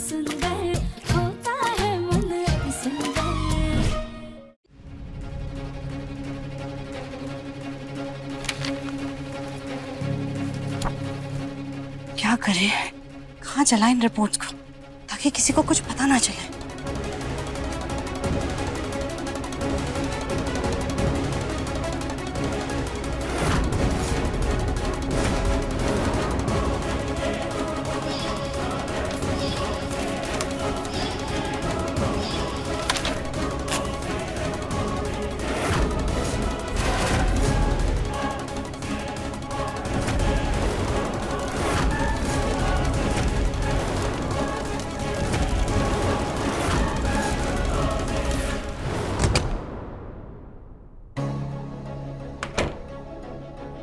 सुंदर होता है मन अति सुंदर। क्या करें, कहाँ जलाएं इन रिपोर्ट्स को ताकि किसी को कुछ पता ना चले।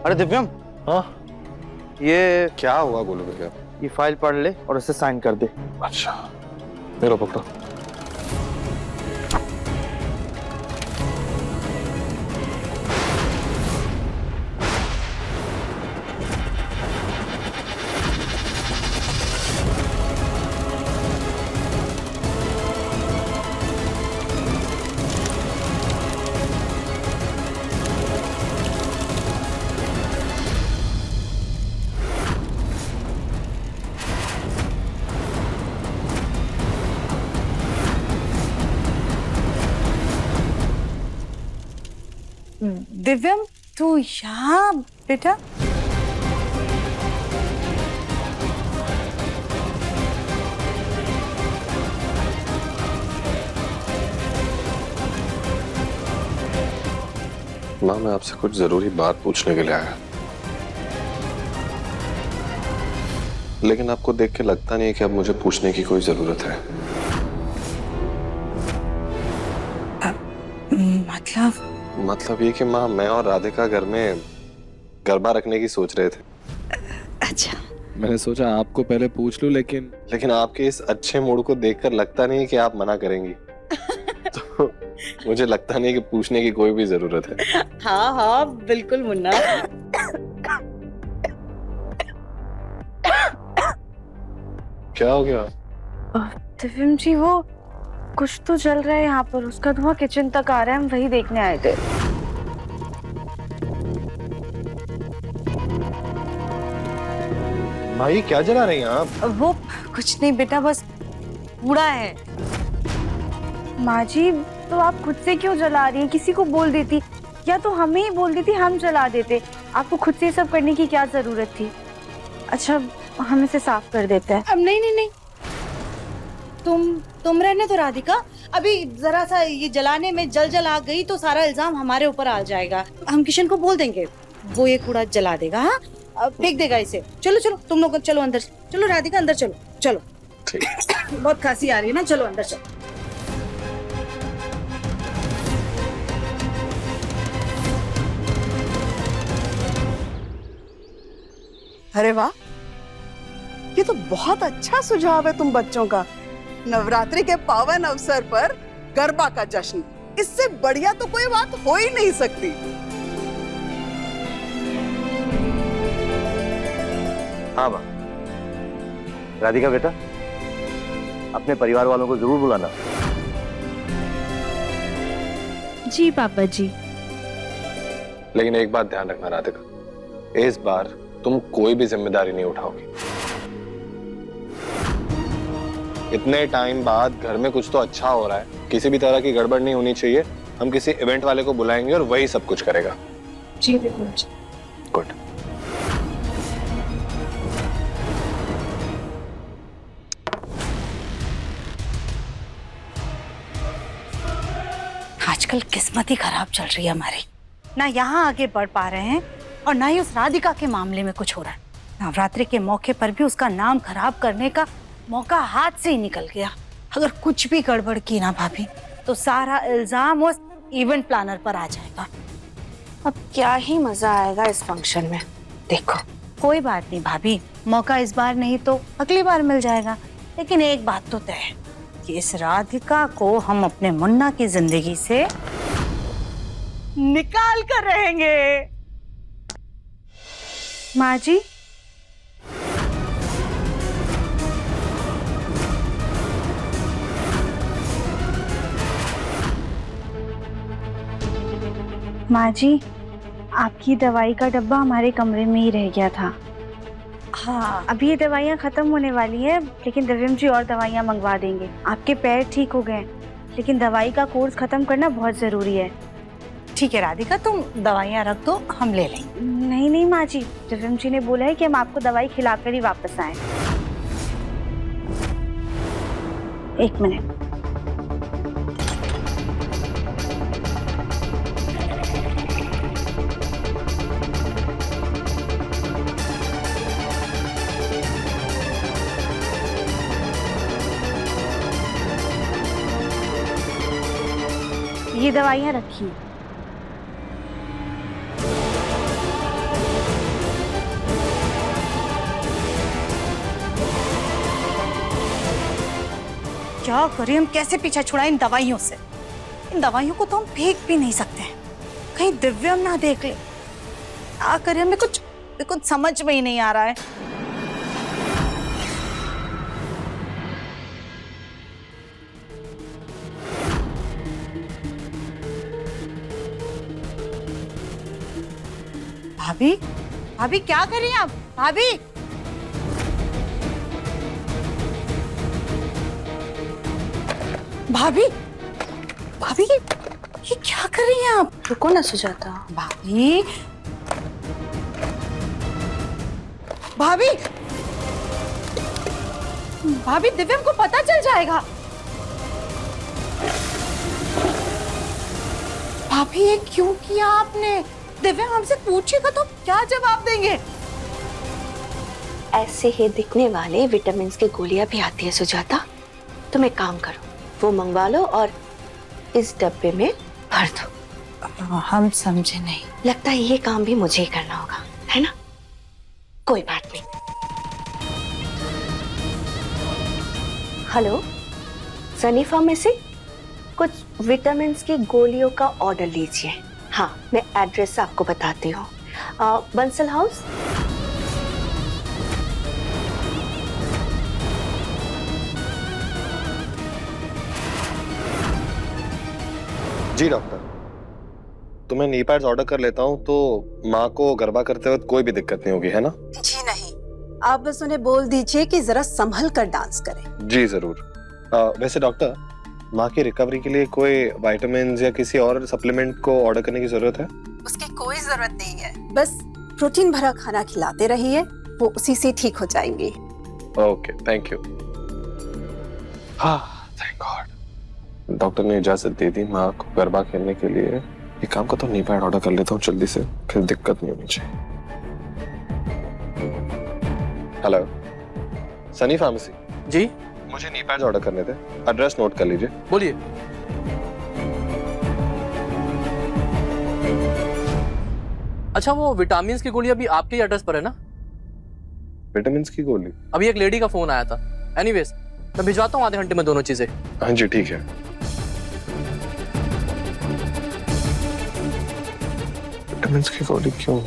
अरे दिव्यम, हाँ, ये क्या हुआ बोलोगे क्या? ये फाइल पढ़ ले और इसे साइन कर दे। अच्छा, मेरा पकड़ो। दिव्यम, तू यहाँ बेटा? माँ, मैं आपसे कुछ जरूरी बात पूछने के लिए आया, लेकिन आपको देख के लगता नहीं है कि अब मुझे पूछने की कोई जरूरत है। मतलब ये कि माँ, मैं और राधिका घर में गरबा रखने की सोच रहे थे। अच्छा, मैंने सोचा आपको पहले पूछ लूं, लेकिन आपके इस अच्छे मूड को देखकर लगता नहीं है कि आप मना करेंगी। तो मुझे लगता नहीं कि पूछने की कोई भी जरूरत है। हाँ हाँ बिल्कुल मुन्ना। क्या हो गया? दिव्यम जी, वो कुछ तो जल रहा है यहाँ पर, उसका धुआं किचन तक आ रहा है, हम वही देखने आए थे। भाई, क्या जला रही हैं आप? वो कुछ नहीं बेटा, बस कूड़ा है। माँ जी, तो आप खुद से क्यों जला रही हैं? किसी को बोल देती, या तो हमें ही बोल देती, हम जला देते। आपको खुद से ये सब करने की क्या जरूरत थी? अच्छा, हम इसे साफ कर देते हैं। अब नहीं नहीं नहीं, तुम रहने दो राधिका। अभी जरा सा ये जलाने में जल आ गई तो सारा इल्जाम हमारे ऊपर आ जाएगा। हम किशन को बोल देंगे, वो ये कूड़ा जला देगा। हाँ, फेंक देगा इसे। चलो चलो, तुम लोग चलो अंदर। चलो राधिका, अंदर चलो। चलो, ठीक। बहुत खांसी आ रही है ना, चलो अंदर चलो। अरे वाह, ये तो बहुत अच्छा सुझाव है तुम बच्चों का। नवरात्रि के पावन अवसर पर गरबा का जश्न, इससे बढ़िया तो कोई बात हो ही नहीं सकती। हाँ माँ। राधिका बेटा, अपने परिवार वालों को जरूर बुलाना। जी पापा जी। लेकिन एक बात ध्यान रखना राधिका, इस बार तुम कोई भी जिम्मेदारी नहीं उठाओगी। इतने टाइम बाद घर में कुछ तो अच्छा हो रहा है, किसी भी तरह की गड़बड़ नहीं होनी चाहिए। हम किसी इवेंट वाले को बुलाएंगे और वही सब कुछ करेगा। जी बिल्कुल। गुड। आजकल किस्मत ही खराब चल रही है हमारी। ना यहाँ आगे बढ़ पा रहे हैं और ना ही उस राधिका के मामले में कुछ हो रहा है। नवरात्रि के मौके पर भी उसका नाम खराब करने का मौका हाथ से ही निकल गया। अगर कुछ भी गड़बड़ की ना भाभी, तो सारा इल्जाम उस इवेंट प्लानर पर आ जाएगा। अब क्या ही मजा आएगा इस फंक्शन में, देखो। कोई बात नहीं भाभी, मौका इस बार नहीं तो अगली बार मिल जाएगा। लेकिन एक बात तो तय है कि इस राधिका को हम अपने मुन्ना की जिंदगी से निकाल कर रहेंगे। माँ जी, माँ जी, आपकी दवाई का डब्बा हमारे कमरे में ही रह गया था। हाँ अभी ये दवाइयाँ खत्म होने वाली हैं, लेकिन दिव्यम जी और दवाइयाँ मंगवा देंगे। आपके पैर ठीक हो गए, लेकिन दवाई का कोर्स खत्म करना बहुत जरूरी है। ठीक है राधिका, तुम दवाइयाँ रख दो, हम ले लेंगे। नहीं नहीं माँ जी, दिव्यम जी ने बोला है कि हम आपको दवाई खिलाकर ही वापस आए। एक मिनट। ये दवाइयाँ रखी। क्या करें हम, कैसे पीछा छुड़ाएं इन दवाइयों से? इन दवाइयों को तो हम फेंक भी नहीं सकते हैं, कहीं दिव्यम ना देख ले। क्या करें, हमें कुछ समझ में ही नहीं आ रहा है। भाभी, भाभी क्या कर रही हैं आप? भाभी, भाभी, भाभी ये क्या कर रही हैं आप? रुको ना सुजाता। भाभी, भाभी, भाभी दिव्यम को पता चल जाएगा। भाभी ये क्यों किया आपने? दिव्यम हमसे पूछेगा तो क्या जवाब देंगे? ऐसे ही दिखने वाले विटामिन की गोलियां भी आती है सुजाता। तुम एक काम करो, वो मंगवा लो और इस डब्बे में भर दो। हम समझे नहीं। लगता है ये काम भी मुझे ही करना होगा, है ना? कोई बात नहीं। हेलो, सनी फार्मेसी, कुछ विटामिन की गोलियों का ऑर्डर लीजिए। हाँ, मैं एड्रेस आपको बताती हूँ। बंसल हाउस। जी डॉक्टर, तो मैं नी पैड्स ऑर्डर कर लेता हूँ, तो माँ को गरबा करते वक्त कोई भी दिक्कत नहीं होगी, है ना? जी नहीं, आप बस उन्हें बोल दीजिए कि जरा संभल कर डांस करें। जी जरूर। वैसे डॉक्टर, माँ की रिकवरी के लिए कोई विटामिन या किसी और सप्लीमेंट को ऑर्डर करने की जरूरत है? उसकी कोई जरूरत नहीं है, बस प्रोटीन भरा खाना खिलाते रहिए, वो उसी से ठीक हो जाएंगी। Okay, thank you. हाँ, थैंक गॉड। डॉक्टर ने इजाजत दे दी माँ को गरबा खेलने के लिए। एक काम करता हूँ, नी पैड ऑर्डर कर लेता हूँ जल्दी से, फिर दिक्कत नहीं होनी चाहिए। Hello, Sunny pharmacy. जी मुझे नी पैड्स ऑर्डर करने थे, एड्रेस नोट कर लीजिए। बोलिए। अच्छा, वो विटामिन की गोली अभी आपके ही एड्रेस पर है ना? विटामिन की गोली? अभी एक लेडी का फोन आया था। एनीवेज, मैं भिजवाता हूँ आधे घंटे में दोनों चीजें। हाँ जी ठीक है। विटामिन की गोली क्यों?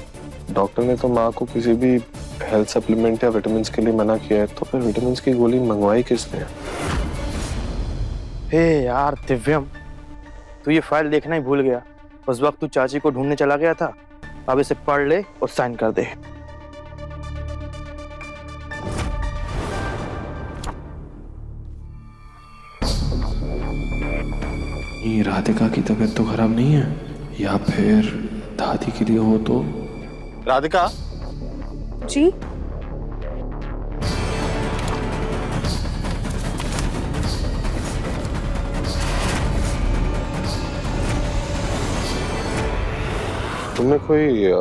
डॉक्टर ने तो माँ को किसी भी हेल्थ सप्लीमेंट या विटामिन के लिए मना किया है, तो फिर विटामिन की गोली मंगवाई किसने? हे यार दिव्यम, तू ये फाइल देखना ही भूल गया। उस वक्त तू चाची को ढूंढने चला गया था। अब इसे पढ़ ले और साइन कर दे। ये राधिका की तबीयत तो खराब नहीं है, या फिर दादी के लिए हो तो? राधिका जी तुमने कोई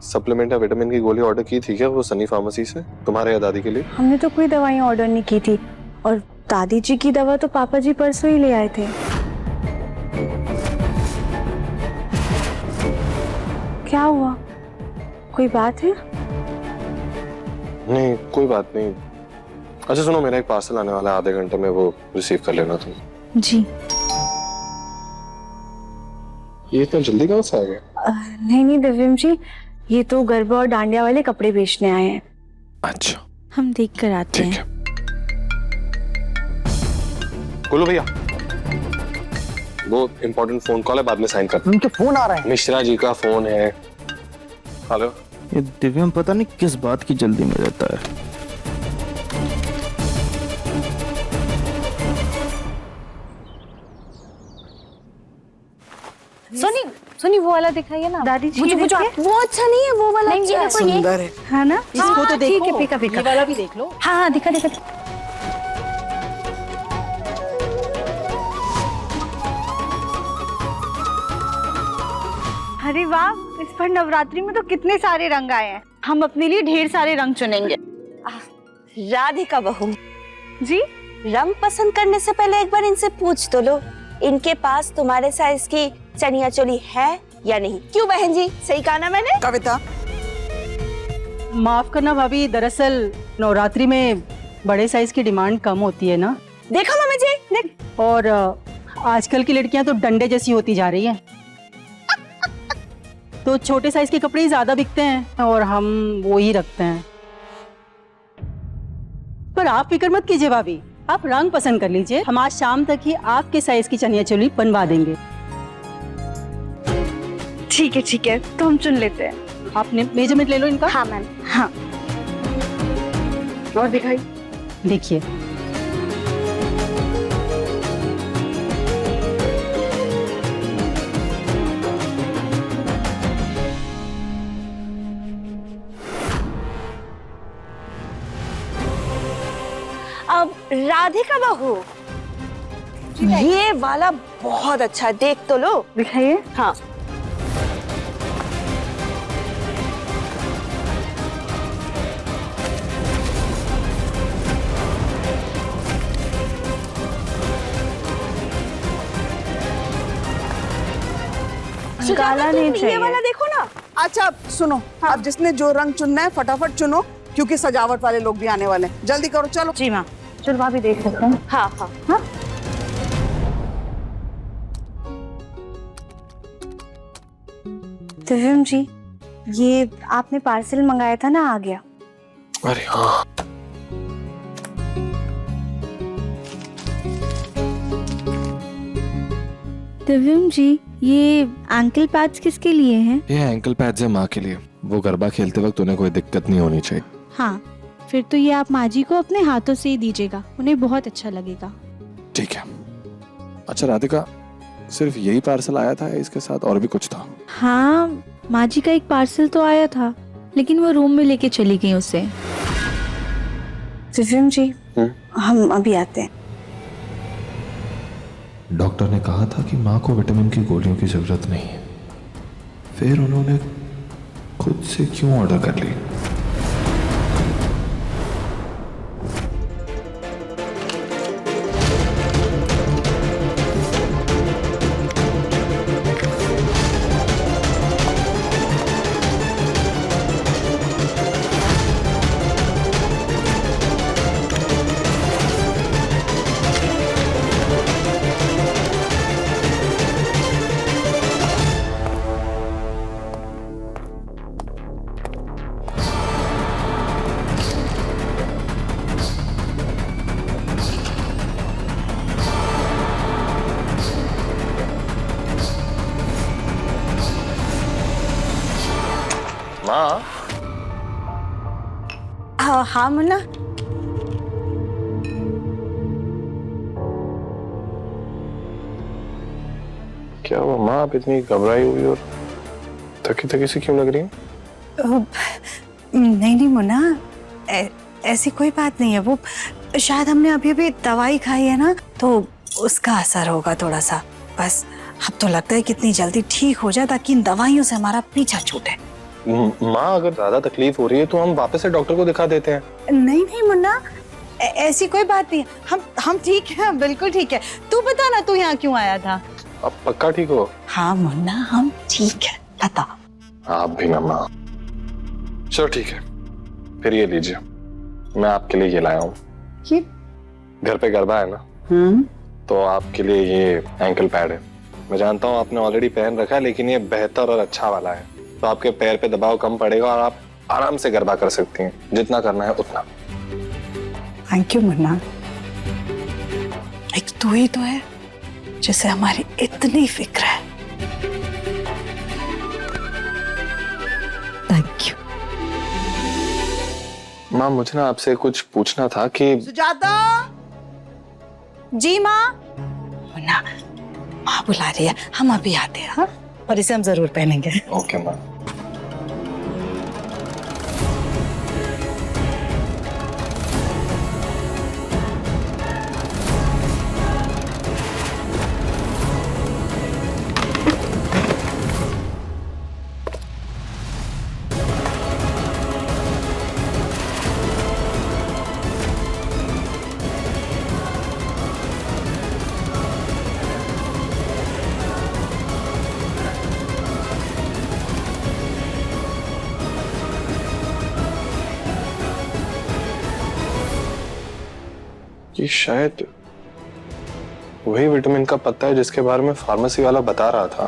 सप्लीमेंट या विटामिन की गोली ऑर्डर की थी क्या वो सनी फार्मेसी से, तुम्हारे या दादी के लिए? हमने तो कोई दवाइयाँ ऑर्डर नहीं की थी, और दादी जी की दवा तो पापा जी परसों ही ले आए थे। क्या हुआ, कोई बात है? नहीं कोई बात नहीं। अच्छा सुनो, मेरा एक पार्सल आने वाला है आधे घंटे में, वो रिसीव कर लेना तुम। जी। ये इतना जल्दी कहाँ से आ गया? नहीं नहीं दिव्यम जी, ये तो गरबा और डांडिया वाले कपड़े बेचने आए हैं। अच्छा, हम देख कर आते ठीक हैं। है। बोलो भैया, वो इम्पोर्टेंट फोन कॉल है, बाद में साइन करते उनके फोन आ रहे हैं। मिश्रा जी का फोन है। हेलो। ये दिव्यम पता नहीं किस बात की जल्दी में रहता है। सोनी सोनी वो वाला दिखाइए ना दादी जी। वो अच्छा नहीं है, वो वाला अच्छा है। सुंदर है। है ना? इसको तो देखो। ठीक है, पीका पीका। ये वाला भी देख लो। हाँ हाँ दिखा दिखा। अरे वाह, इस पर नवरात्रि में तो कितने सारे रंग आए हैं। हम अपने लिए ढेर सारे रंग चुनेंगे। राधिका बहू जी, रंग पसंद करने से पहले एक बार इनसे पूछ तो लो, इनके पास तुम्हारे साइज की चनिया चोली है या नहीं। क्यों बहन जी, सही कहा ना मैंने? कविता, माफ करना भाभी, दरअसल नवरात्रि में बड़े साइज की डिमांड कम होती है ना। देखा मम्मी जी, देख। और आजकल की लड़कियां तो डंडे जैसी होती जा रही हैं। तो छोटे साइज के कपड़े ही ज्यादा बिकते हैं और हम वो ही रखते हैं। पर आप फिक्र मत कीजिए भाभी, आप रंग पसंद कर लीजिए, हम आज शाम तक ही आपके साइज की चनिया चोली बनवा देंगे। ठीक है, तो हम चुन लेते हैं। आपने मेजरमेंट ले लो इनका। हाँ मैम, हाँ। और दिखाई, देखिए। अब राधिका बहू, ये वाला बहुत अच्छा है, देख तो लो। दिखाइए। हाँ, काला नहीं ये चाहिए। वाला देखो ना। अच्छा अब सुनो, अब जिसने जो रंग चुनना है फटाफट चुनो, क्योंकि सजावट वाले लोग भी आने वाले हैं। जल्दी करो, चलो। जी माँ, चलो भाभी देख सकते हैं। हाँ हाँ हाँ। दिव्यम जी, ये आपने पार्सल मंगाया था ना, आ गया। अरे हाँ, दिव्यम जी, ये एंकल पैड्स किसके लिए हैं? ये एंकल पैड्स है माँ के लिए। वो गरबा खेलते वक्त उन्हें कोई दिक्कत नहीं होनी चाहिए। हाँ, फिर तो ये आप माँ जी को अपने हाथों से ही दीजिएगा, उन्हें बहुत अच्छा लगेगा। ठीक है। अच्छा राधिका, सिर्फ यही पार्सल आया था या इसके साथ और भी कुछ था? हाँ, माँ जी का एक पार्सल तो आया था, लेकिन वो रूम में लेके चली गई उसे। दिव्यम जी, हम अभी आते हैं। डॉक्टर ने कहा था कि माँ को विटामिन की गोलियों की जरूरत नहीं है, फिर उन्होंने खुद से क्यों ऑर्डर कर ली? माँ। हाँ मुन्ना, क्या हुआ माँ, आप इतनी घबराई हुई और थकी थकी सी क्यों लग रही है? नहीं मुन्ना, ऐसी कोई बात नहीं है। वो शायद हमने अभी अभी दवाई खाई है ना, तो उसका असर होगा थोड़ा सा। बस अब तो लगता है कितनी जल्दी ठीक हो जाए, ताकि इन दवाइयों से हमारा पीछा छूटे। माँ, अगर ज्यादा तकलीफ हो रही है तो हम वापस से डॉक्टर को दिखा देते हैं। नहीं मुन्ना, ऐसी कोई बात नहीं। हम ठीक है, बिल्कुल ठीक है। तू बता ना, तू यहाँ क्यों आया था? अब पक्का ठीक हो? हाँ मुन्ना, हम ठीक है, बता। आप भी ना माँ। चलो ठीक है, फिर ये लीजिए, मैं आपके लिए ये लाया हूँ। घर पे गरबा है ना, तो आपके लिए ये एंकल पैड है। मैं जानता हूँ आपने ऑलरेडी पहन रखा है, लेकिन ये बेहतर और अच्छा वाला है, तो आपके पैर पे दबाव कम पड़ेगा और आप आराम से गरबा कर सकती हैं, जितना करना है उतना। थैंक यू मुन्ना, एक तू ही तो है जिसे हमारी इतनी फिक्र है। Thank you. माँ मुझे ना आपसे कुछ पूछना था कि सुजाता। जी माँ। ना माँ बुला रही है, हम अभी आते हैं। हाँ? और इसे हम जरूर पहनेंगे। ओके माँ। ये शायद वही विटामिन का पत्ता है जिसके बारे में फार्मेसी वाला बता रहा था।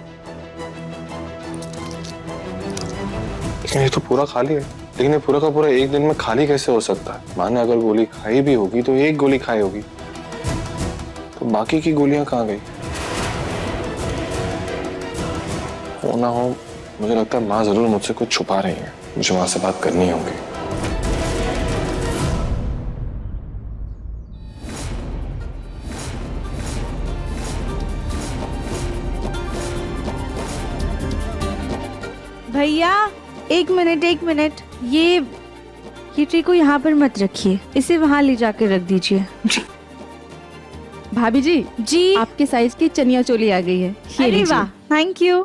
लेकिन ये तो पूरा खाली है। लेकिन ये पूरा का पूरा एक दिन में खाली कैसे हो सकता है? माँ ने अगर गोली खाई भी होगी तो एक गोली खाई होगी, तो बाकी की गोलियां कहाँ गई? हो ना हो, मुझे लगता है माँ जरूर मुझसे कुछ छुपा रही है। मुझे माँ से बात करनी होगी। भैया एक मिनट, ये ट्रे को यहाँ पर मत रखिए, इसे वहाँ ले जाकर रख दीजिए। भाभी जी, जी आपके साइज की चनिया चोली आ गई है। ये अरे लीजिए। वाह, थैंक यू।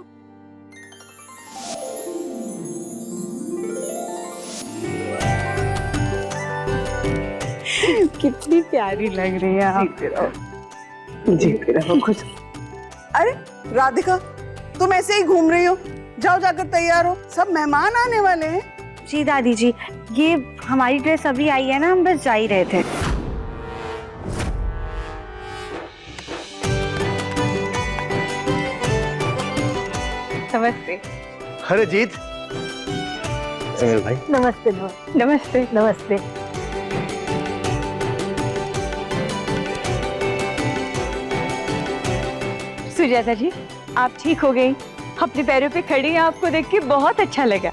कितनी प्यारी लग रही है आप। जीते रहो खुश। अरे राधिका, तुम ऐसे ही घूम रही हो? जाओ जाकर तैयार हो, सब मेहमान आने वाले हैं। जी दादी जी, ये हमारी ड्रेस अभी आई है ना, हम बस जा ही रहे थे। नमस्ते। अरे जीत, मेरे भाई। नमस्ते नमस्ते नमस्ते। सुजाता जी, आप ठीक हो गई? अपने पैरों पे खड़ी हैं, आपको देख के बहुत अच्छा लगा।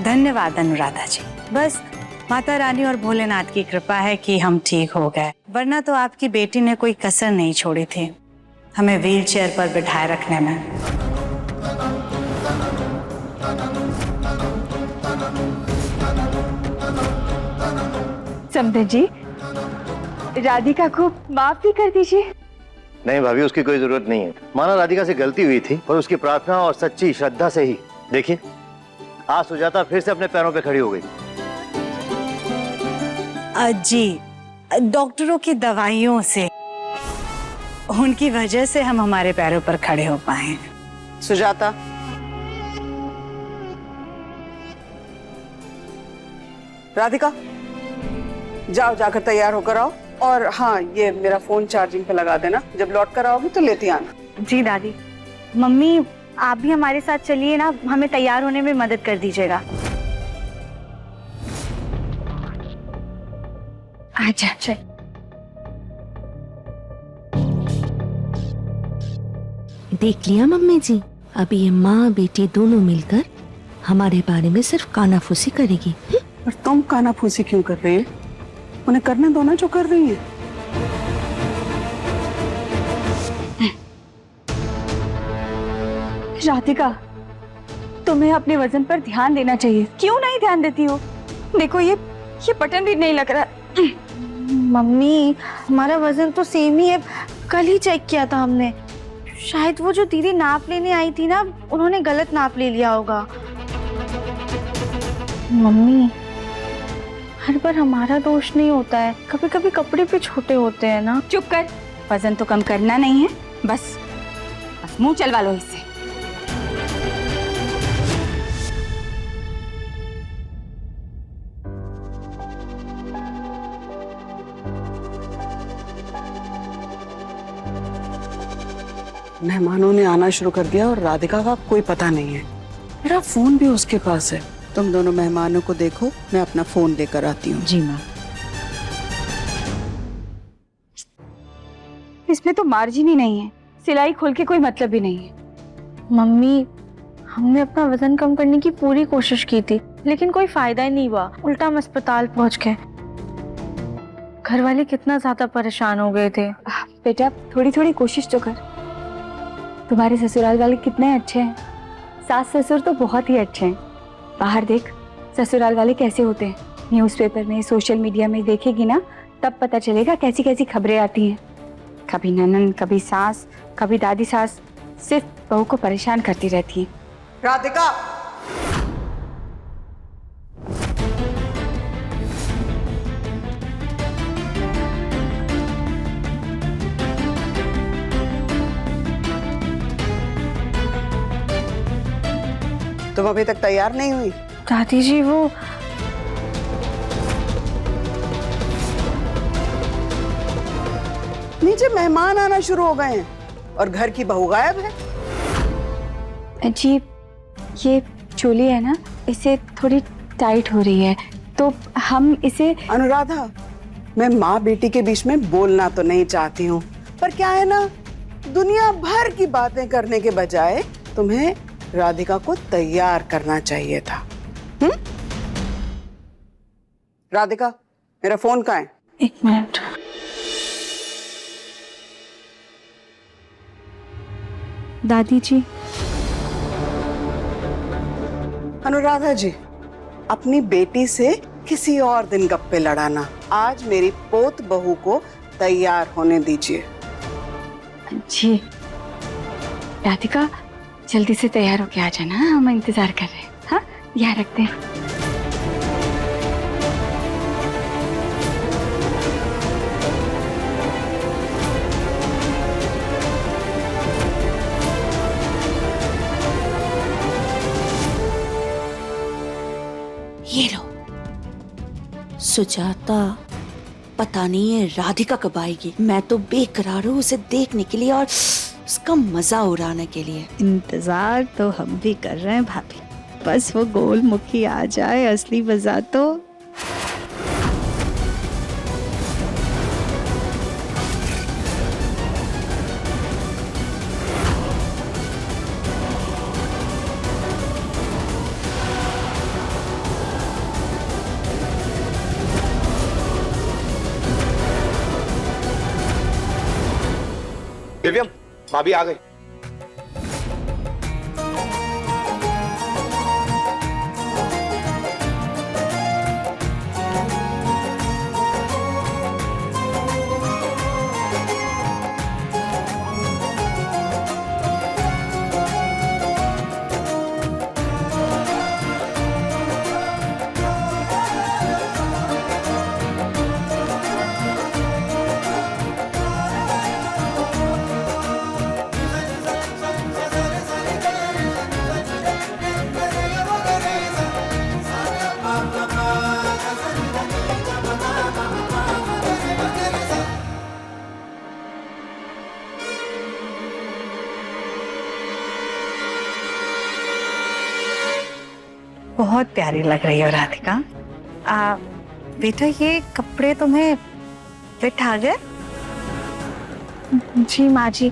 धन्यवाद अनुराधा जी। बस माता रानी और भोलेनाथ की कृपा है कि हम ठीक हो गए, वरना तो आपकी बेटी ने कोई कसर नहीं छोड़ी थी हमें व्हीलचेयर पर बिठाए रखने में। समधन जी, राधिका को माफ भी कर दीजिए। नहीं भाभी, उसकी कोई जरूरत नहीं है। माना राधिका से गलती हुई थी, पर उसकी प्रार्थना और सच्ची श्रद्धा से ही देखिए आज सुजाता फिर से अपने पैरों पे खड़ी हो गई। जी, डॉक्टरों की दवाइयों से, उनकी वजह से हम हमारे पैरों पर खड़े हो पाए हैं। सुजाता, राधिका, जाओ जाकर तैयार होकर आओ। और हाँ, ये मेरा फोन चार्जिंग पे लगा देना, जब लौट कर आओगी तो लेती आना। जी दादी। मम्मी आप भी हमारे साथ चलिए ना, हमें तैयार होने में मदद कर दीजिएगा। अच्छा। देख लिया मम्मी जी, अभी ये माँ बेटी दोनों मिलकर हमारे बारे में सिर्फ कानाफूसी करेगी। और तुम कानाफूसी क्यों कर रही है? उन्हें करने दो ना जो कर रही है। राधिका, तुम्हें अपने वजन पर ध्यान देना चाहिए। क्यों नहीं ध्यान देती हो? देखो ये बटन भी नहीं लग रहा। मम्मी हमारा वजन तो सेम ही है, कल ही चेक किया था हमने। शायद वो जो दीदी नाप लेने आई थी ना, उन्होंने गलत नाप ले लिया होगा। मम्मी हर बार हमारा दोष नहीं होता है, कभी कभी कपड़े भी छोटे होते हैं ना। चुप कर, वजन तो कम करना नहीं है, बस मुंह चलवा लो इससे। मेहमानों ने आना शुरू कर दिया और राधिका का कोई पता नहीं है। मेरा फोन भी उसके पास है। तुम दोनों मेहमानों को देखो, मैं अपना फोन लेकर आती हूँ। जी माँ। इसमें तो मार्जिन ही नहीं है, सिलाई खोल के कोई मतलब ही नहीं है। मम्मी, हमने अपना वजन कम करने की पूरी कोशिश की थी, लेकिन कोई फायदा ही नहीं हुआ। उल्टा हम अस्पताल पहुंच गए। घर वाले कितना ज्यादा परेशान हो गए थे। बेटा थोड़ी थोड़ी कोशिश तो कर। तुम्हारे ससुराल वाले कितने अच्छे हैं, सास ससुर तो बहुत ही अच्छे हैं। बाहर देख ससुराल वाले कैसे होते हैं, न्यूज़पेपर में सोशल मीडिया में देखेगी ना तब पता चलेगा कैसी कैसी खबरें आती हैं। कभी ननन, कभी सास, कभी दादी सास सिर्फ बहू को परेशान करती रहती है। राधिका, तुम अभी तक तैयार नहीं हुई? दादी जी, वो नीचे मेहमान आना शुरू हो गए हैं और घर की बहू गायब है। जी ये चोली है ना, इसे थोड़ी टाइट हो रही है तो हम इसे। अनुराधा, मैं माँ बेटी के बीच में बोलना तो नहीं चाहती हूँ, पर क्या है ना, दुनिया भर की बातें करने के बजाय तुम्हें राधिका को तैयार करना चाहिए था। राधिका, मेरा फोन कहाँ है? 1 मिनट। दादी जी। अनुराधा जी, अपनी बेटी से किसी और दिन गप्पे लड़ाना। आज मेरी पोत बहू को तैयार होने दीजिए। जी राधिका, जल्दी से तैयार होके आ जाना, हम इंतजार कर रहे हैं। हाँ, यहाँ रखते हैं। ये लो सुजाता, पता नहीं है राधिका कब आएगी। मैं तो बेकरार हूँ उसे देखने के लिए और उसका मजा उड़ाने के लिए। इंतजार तो हम भी कर रहे हैं भाभी, बस वो गोल मुखी आ जाए, असली मजा तो। दिव्यम, भाभी आ गई। बहुत प्यारी लग रही हो राधिका। बेटा ये कपड़े तुम्हें फिट आ गए? जी माँ जी,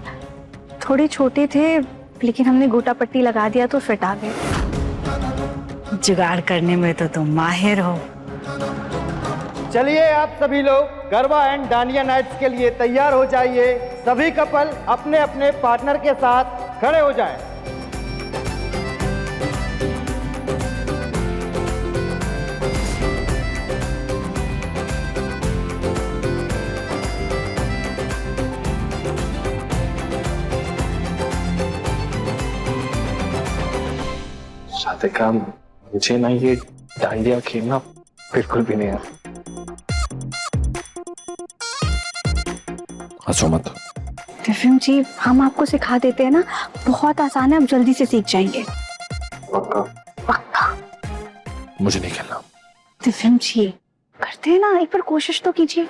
थोड़े छोटे थे लेकिन हमने गोटा पट्टी लगा दिया तो फिट आ गए। जुगाड़ करने में तो तुम माहिर हो। चलिए आप सभी लोग गरबा एंड डांडिया नाइट्स के लिए तैयार हो जाइए। सभी कपल अपने अपने पार्टनर के साथ खड़े हो जाएं। राधिका, मुझे ना ये डांडिया खेलना बिल्कुल भी नहीं आता। हंसो मत। दिव्यम जी, हम आपको सिखा देते हैं ना, बहुत आसान है, आप जल्दी से सीख जाएंगे। पक्का? पक्का। मुझे नहीं खेलना। दिव्यम जी, करते हैं ना, एक बार कोशिश तो कीजिए।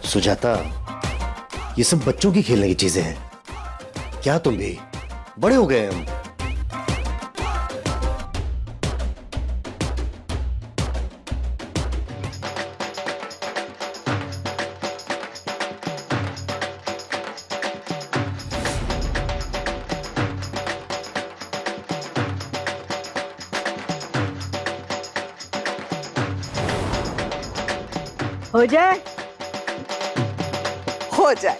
सुजाता, ये सब बच्चों की खेलने की चीजें हैं। क्या तुम भी बड़े हो गए हम। हो जाए हो जाए।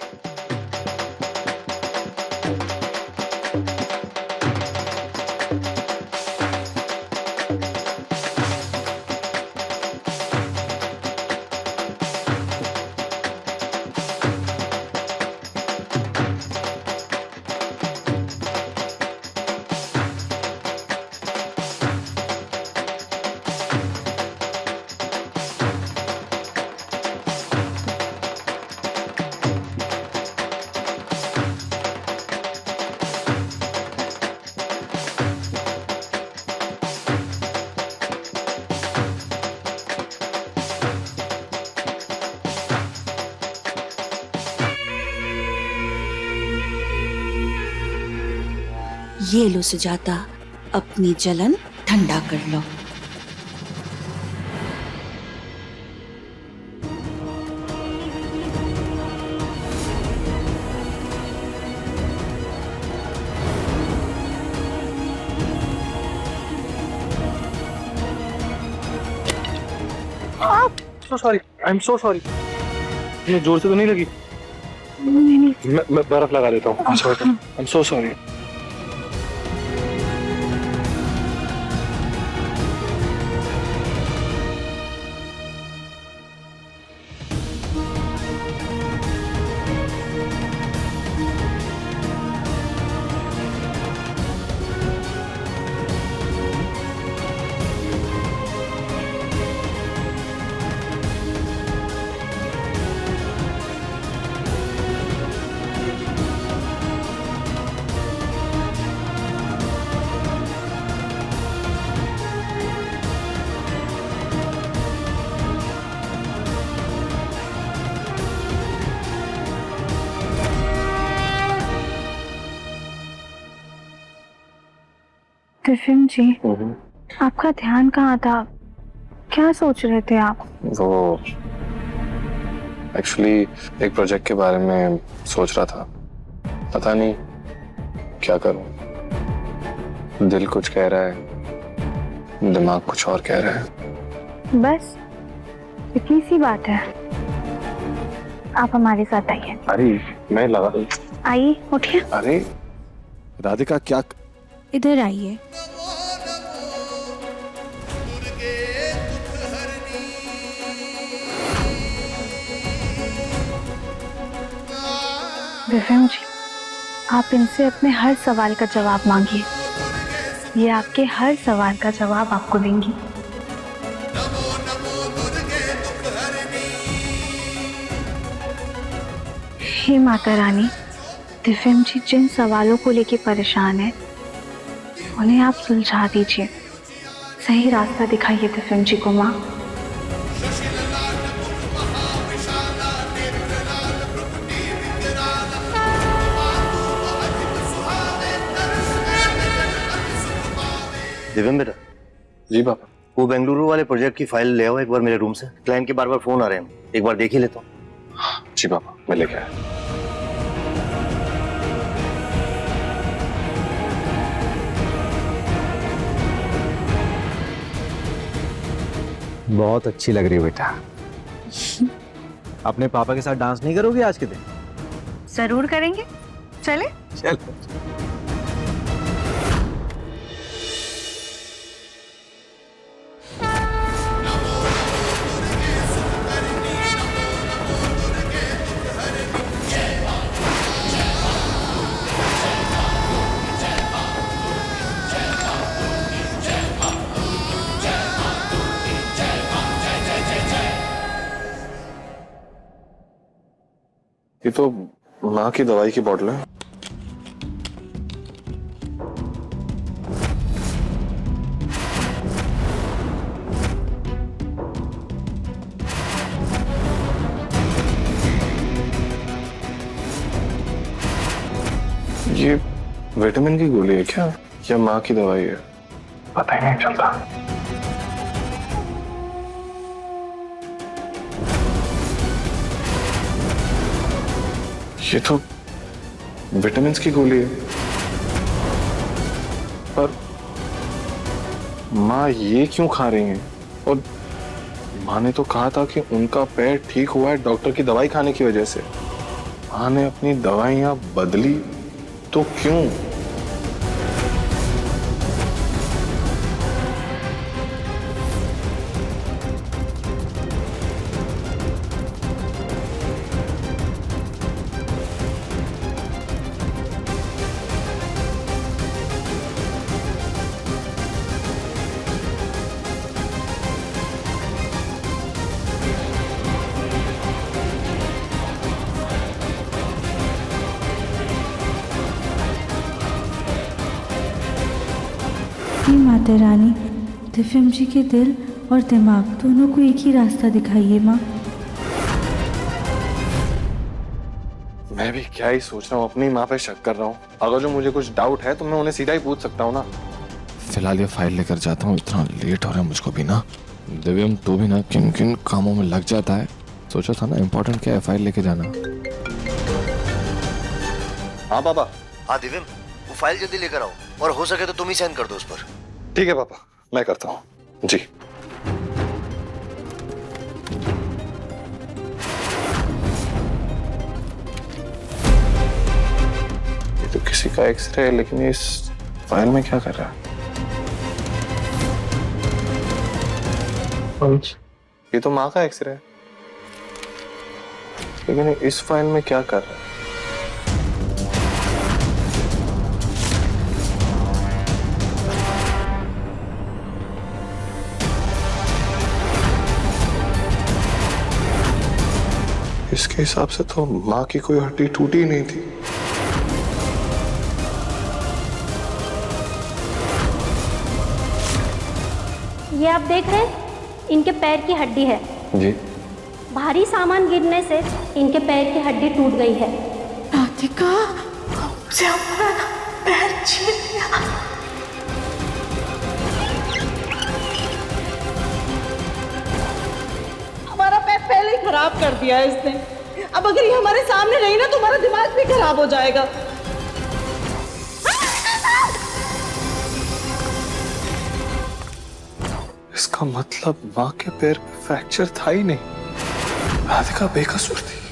ये लो सुजाता, अपनी जलन ठंडा कर लो। So sorry, I'm so sorry. ये जोर से तो नहीं लगी? मैं बर्फ लगा देता हूँ। I'm so sorry. दिव्यम जी, आपका ध्यान कहाँ था? क्या सोच रहे थे आप? वो एक्चुअली एक प्रोजेक्ट के बारे में सोच रहा था। पता नहीं क्या करूं। दिल कुछ कह रहा है, दिमाग कुछ और कह रहा है। बस इतनी सी बात है। आप हमारे साथ आइए। अरे मैं लगा। आइए, उठिए। अरे राधिका, क्या? इधर आइए। दिव्यम जी, आप इनसे अपने हर सवाल का जवाब मांगिए। ये आपके हर सवाल का जवाब आपको देंगी। हे माता रानी, दिव्यम जी जिन सवालों को लेके परेशान है उन्हें आप सुलझा दीजिए। सही रास्ता दिखाइए दिव्यम जी को माँ। दिव्यम बेटा। जी पापा। वो बेंगलुरु वाले प्रोजेक्ट की फाइल ले आओ एक बार मेरे रूम से। क्लाइंट के बार बार फोन आ रहे हैं, एक बार देख ही लेता हूँ। जी पापा, मैं लेके आया। बहुत अच्छी लग रही है बेटा। अपने पापा के साथ डांस नहीं करोगे आज के दिन? जरूर करेंगे, चले? चल। ये तो माँ की दवाई की बोतल है। ये विटामिन की गोली है क्या या माँ की दवाई है? पता ही नहीं चलता। ये तो विटामिन की गोली है, पर माँ ये क्यों खा रही हैं? और माँ ने तो कहा था कि उनका पैर ठीक हुआ है डॉक्टर की दवाई खाने की वजह से। माँ ने अपनी दवाइयां बदली तो क्यों? हे माता रानी, दिव्यम जी के दिल और दिमाग दोनों को एक ही रास्ता दिखाइए माँ। मैं भी क्या ही सोच रहा हूँ, अपनी माँ पे शक कर रहा हूँ। अगर जो मुझे कुछ डाउट है तो मैं उन्हें सीधा ही पूछ सकता हूँ ना। फिलहाल ये फाइल लेकर जाता हूँ, इतना लेट हो रहा है मुझको भी ना। दिव्यम तू भी ना किन किन कामों में लग जाता है। सोचा था ना इम्पोर्टेंट क्या है, फाइल लेके जाना। हाँ पापा। हाँ दिव्यम, वो फाइल जल्दी लेकर आओ और हो सके तो तुम ही साइन कर दो उस पर। ठीक है पापा, मैं करता हूँ जी। ये तो किसी का एक्सरे है, लेकिन ये इस फाइल में क्या कर रहा है? ये तो माँ का एक्सरे है, लेकिन इस फाइल में क्या कर रहा है? इसके हिसाब से तो माँ की कोई हड्डी टूटी ही नहीं थी। ये आप देख रहे हैं, इनके पैर की हड्डी है जी। भारी सामान गिरने से इनके पैर की हड्डी टूट गई है। राधिका, हमसे हमारा पैर छीन लिया। हमारा पैर पहले ही खराब कर दिया है इसने। अब अगर ये हमारे सामने रही ना तो हमारा दिमाग भी खराब हो जाएगा। इसका मतलब माँ के पैर में फ्रैक्चर था ही नहीं। राधिका बेकसूर थी।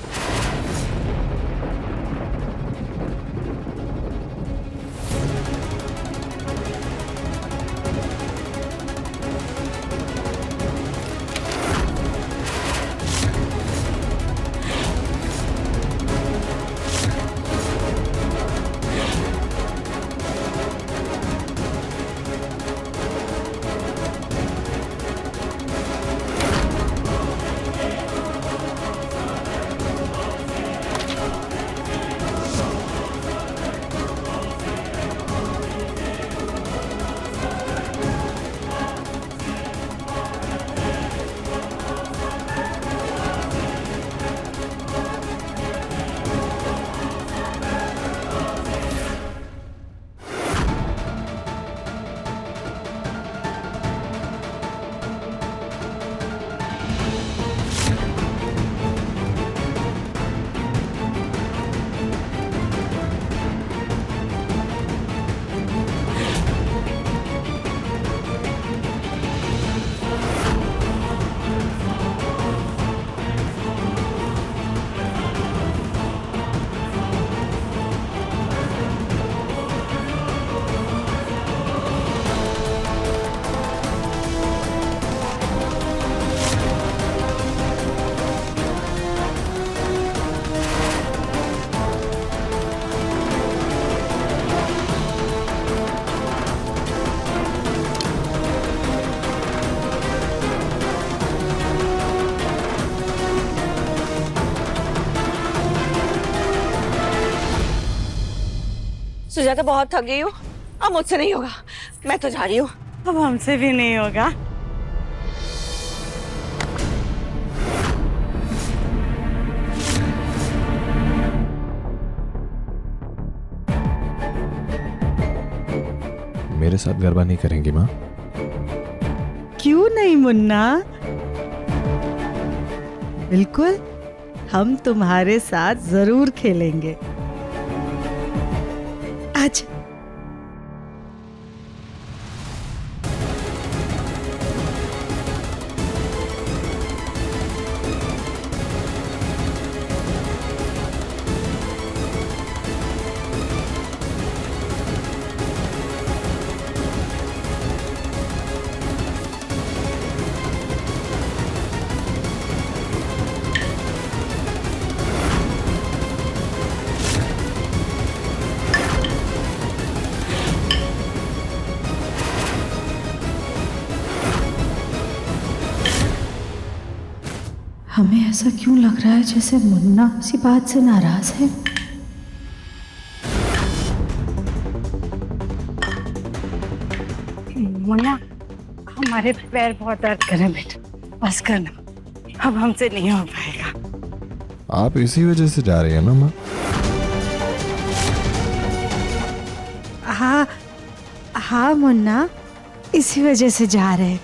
सुजाता बहुत थक गई हूँ, अब मुझसे नहीं होगा, मैं तो जा रही हूँ। अब हमसे भी नहीं होगा। मेरे साथ गरबा नहीं करेंगी माँ? क्यों नहीं मुन्ना, बिल्कुल, हम तुम्हारे साथ जरूर खेलेंगे। अच्छा हमें ऐसा क्यों लग रहा है जैसे मुन्ना इसी बात से नाराज है? मुन्ना, हमारे पैर बहुत दर्द कर रहे हैं बेटा, बस करना, अब हमसे नहीं हो पाएगा। आप इसी वजह से जा रही है ना माँ? हाँ हाँ मुन्ना, इसी वजह से जा रहे हैं।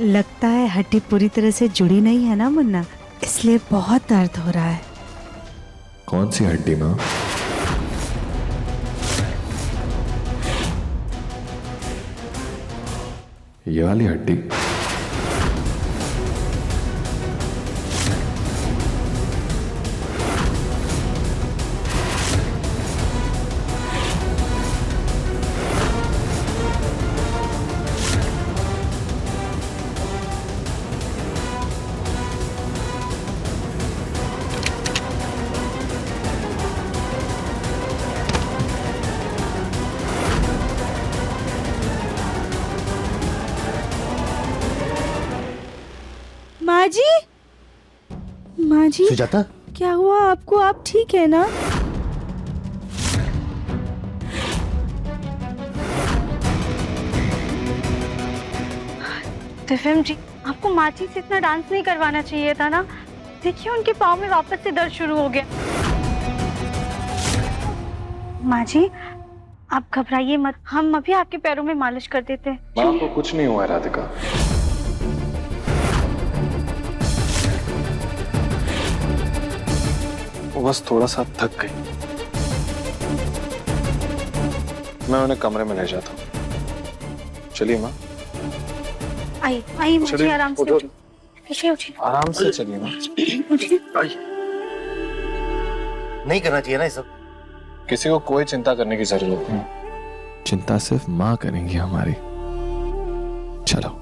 लगता है हड्डी पूरी तरह से जुड़ी नहीं है ना मुन्ना, इसलिए बहुत दर्द हो रहा है। कौन सी हड्डी माँ? ये वाली हड्डी? माँ जी, माँ जी, सुजाता, क्या हुआ आपको? आप ठीक है ना? दिव्यम जी, आपको माची से इतना डांस नहीं करवाना चाहिए था ना। देखिए उनके पाँव में वापस से दर्द शुरू हो गया। माँ जी, आप घबराइए मत, हम अभी आपके पैरों में मालिश कर देते हैं। माँ को कुछ नहीं हुआ है राधिका। वो बस थोड़ा सा थक गई। मैं उन्हें कमरे में ले जाता हूँ। चलिए माँ। आई आई मुझे आराम से पीछे उठिए। आराम से चलिए माँ। नहीं करना चाहिए ना ये सब। किसी को कोई चिंता करने की जरूरत नहीं। चिंता सिर्फ माँ करेंगी हमारी। चलो।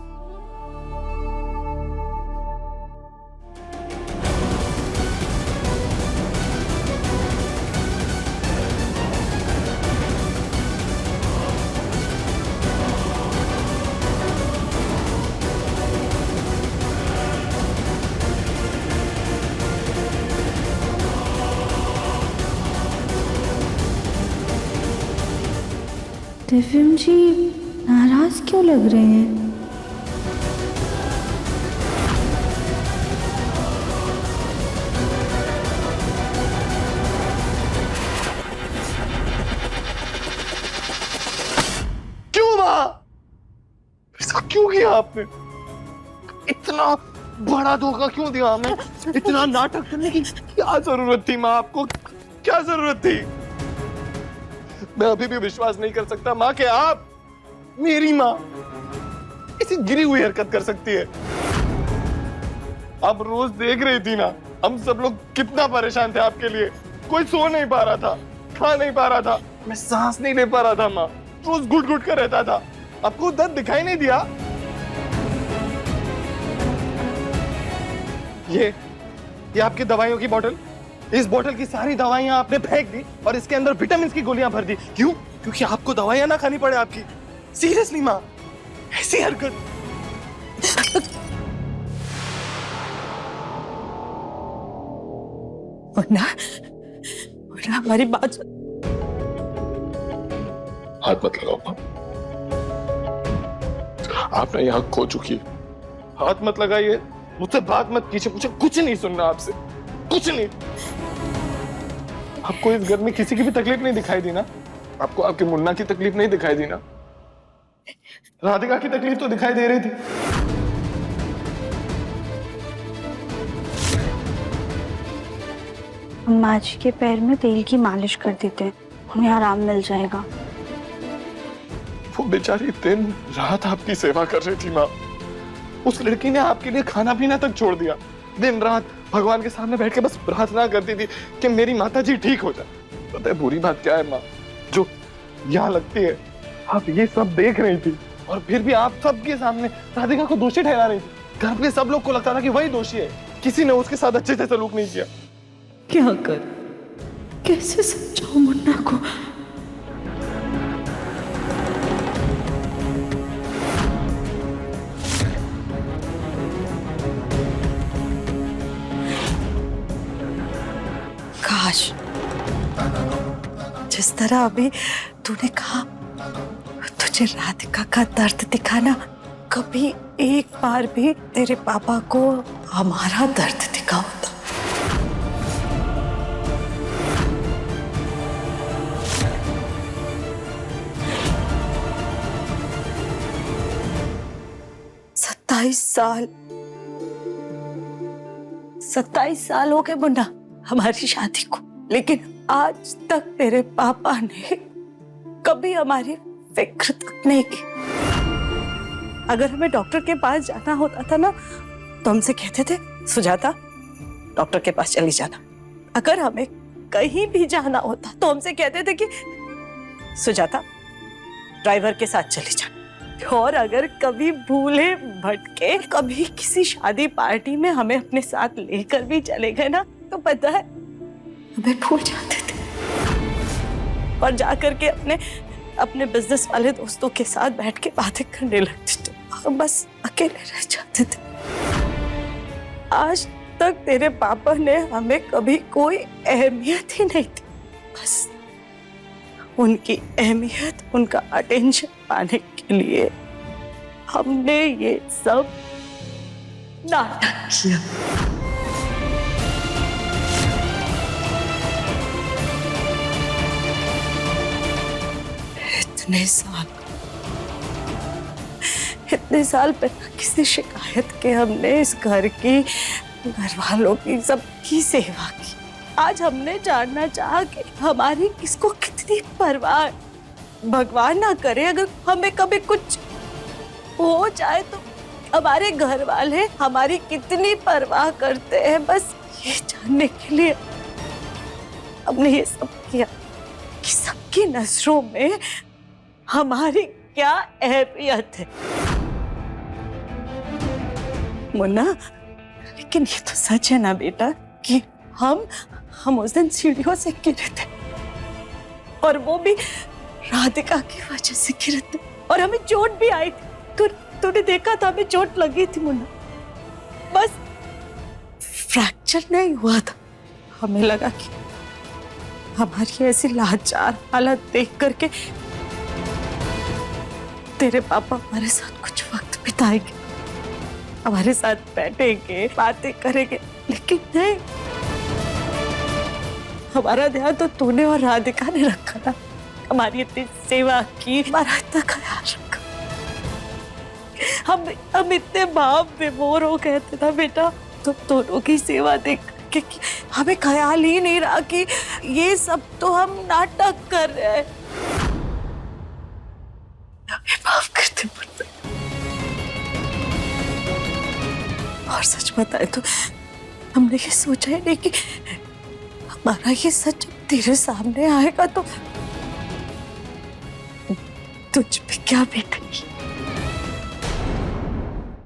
दिव्यम जी नाराज क्यों लग रहे हैं? क्यों माँ? ऐसा क्यों किया आपने? इतना बड़ा धोखा क्यों दिया हमें? इतना नाटक करने की क्या जरूरत थी माँ? आपको क्या जरूरत थी? मैं अभी भी विश्वास नहीं कर सकता माँ कि आप, मेरी माँ, ऐसी गिरी हुई हरकत कर सकती है। आप रोज देख रही थी ना, हम सब लोग कितना परेशान थे आपके लिए। कोई सो नहीं पा रहा था, खा नहीं पा रहा था, मैं सांस नहीं ले पा रहा था माँ। रोज घुट घुट कर रहता था। आपको दर्द दिखाई नहीं दिया? ये आपकी दवाइयों की बोतल, इस बोतल की सारी दवाइयां आपने फेंक दी और इसके अंदर विटामिन की गोलियां भर दी। क्यों? क्योंकि आपको दवाइयां ना खानी पड़े आपकी। सीरियसली माँ, ऐसी हरकत। मुन्ना, हमारी बात। हाथ मत लगाओ माँ, आपने यहाँ खो चुकी है। हाथ मत लगाइए, मुझसे बात मत कीजिए। मुझे कुछ नहीं सुनना आपसे, कुछ नहीं। आपको इस घर में किसी की भी तकलीफ नहीं दिखाई दी ना? आपको आपके मुन्ना की तकलीफ नहीं दिखाई दी ना? राधिका की तकलीफ तो दिखाई दे रही थी। अम्मा जी के पैर में तेल की मालिश कर देते हैं, उन्हें आराम मिल जाएगा। वो बेचारी दिन रात आपकी सेवा कर रही थी माँ। उस लड़की ने आपके लिए खाना पीना तक छोड़ दिया। दिन रात भगवान के सामने बैठ के बस प्रार्थना करती थी कि मेरी माता जी ठीक हो जाए। पता है बुरी बात क्या है माँ? जो यहाँ लगती है, आप ये सब देख रही थी और फिर भी आप सबके सामने राधिका को दोषी ठहरा रही थी। घर पे सब लोग को लगता था कि वही दोषी है, किसी ने उसके साथ अच्छे से सलूक नहीं किया। क्या कर, कैसे समझाऊं मुन्ना को? काश जिस तरह अभी तूने कहा, तुझे राधिका का दर्द दिखाना, कभी एक बार भी तेरे पापा को हमारा दर्द दिखा होता। सत्ताईस साल हो गए मुन्ना हमारी शादी को, लेकिन आज तक तेरे पापा ने कभी हमारी फिक्र तक नहीं की। अगर हमें डॉक्टर के पास जाना होता था ना, तो हमसे कहते थे सुजाता डॉक्टर के पास चली जाना। अगर हमें कहीं भी जाना होता तो हमसे कहते थे कि सुजाता ड्राइवर के साथ चली जाना। और अगर कभी भूले भटके कभी किसी शादी पार्टी में हमें अपने साथ लेकर भी चले गए ना, तो पता है हमें भूल जाते थे और जाकर के अपने बिजनेस वाले दोस्तों के साथ बैठ के बातें करने लगते थे और बस अकेले रह जाते थे। आज तक तेरे पापा ने हमें कभी कोई अहमियत ही नहीं दी। बस उनकी अहमियत, उनका अटेंशन पाने के लिए हमने ये सब नाटक किया। इतने साल बिना किसी शिकायत के हमने इस घर की, घर वालों की, सबकी सेवा की। आज हमने जानना चाहा कि हमारी किसको कितनी परवाह। भगवान ना करे अगर हमें कभी कुछ हो जाए तो हमारे घर वाले हमारी कितनी परवाह करते हैं, बस ये जानने के लिए हमने ये सब किया कि सबकी नजरों में हमारी क्या अहमियत है। मुन्ना, लेकिन ये तो सच है ना बेटा कि हम उस दिन सीढ़ियों से गिरे थे और वो भी राधिका की वजह से गिरे थे और हमें चोट भी आई थी। तूने देखा था हमें चोट लगी थी मुन्ना, बस फ्रैक्चर नहीं हुआ था। हमें लगा कि हमारी ऐसी लाचार हालत देख करके तेरे पापा हमारे साथ कुछ वक्त बिताएंगे, हमारे साथ बैठेंगे, बातें करेंगे, लेकिन नहीं, हमारा ध्यान तो तूने और राधिका ने रखा ना। हमारी इतनी सेवा की, हमारा इतना ख्याल रखा। हम इतने भाव विभोर हो गए थे ना बेटा, तुम दोनों की सेवा देख के हमें ख्याल ही नहीं रहा कि ये सब तो हम नाटक कर रहे हैं। हमें माफ करते पड़ते। और सच बताए तो हमने ये सोचा ही नहीं कि हमारा ये सच तेरे सामने आएगा तो तुझ पे क्या बीतेगी।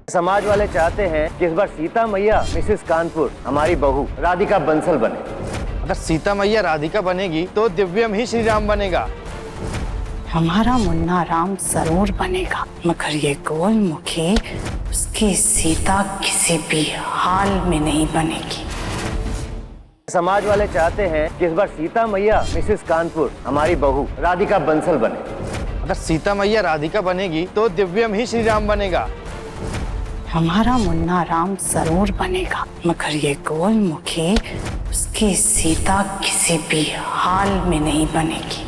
समाज वाले चाहते हैं कि इस बार सीता मैया मिसेस कानपुर हमारी बहू राधिका बंसल बने। अगर सीता मैया राधिका बनेगी तो दिव्यम ही श्री राम बनेगा। हमारा मुन्ना राम जरूर बनेगा, मगर ये गोलमुखी उसकी सीता किसी भी हाल में नहीं बनेगी। समाज वाले चाहते हैं कि इस बार सीता मैया मिसेस कानपुर हमारी बहू राधिका बंसल बने। अगर सीता मैया राधिका बनेगी तो दिव्यम ही श्री राम बनेगा। हमारा मुन्ना राम जरूर बनेगा, मगर ये गोलमुखी उसकी सीता किसी भी हाल में नहीं बनेगी।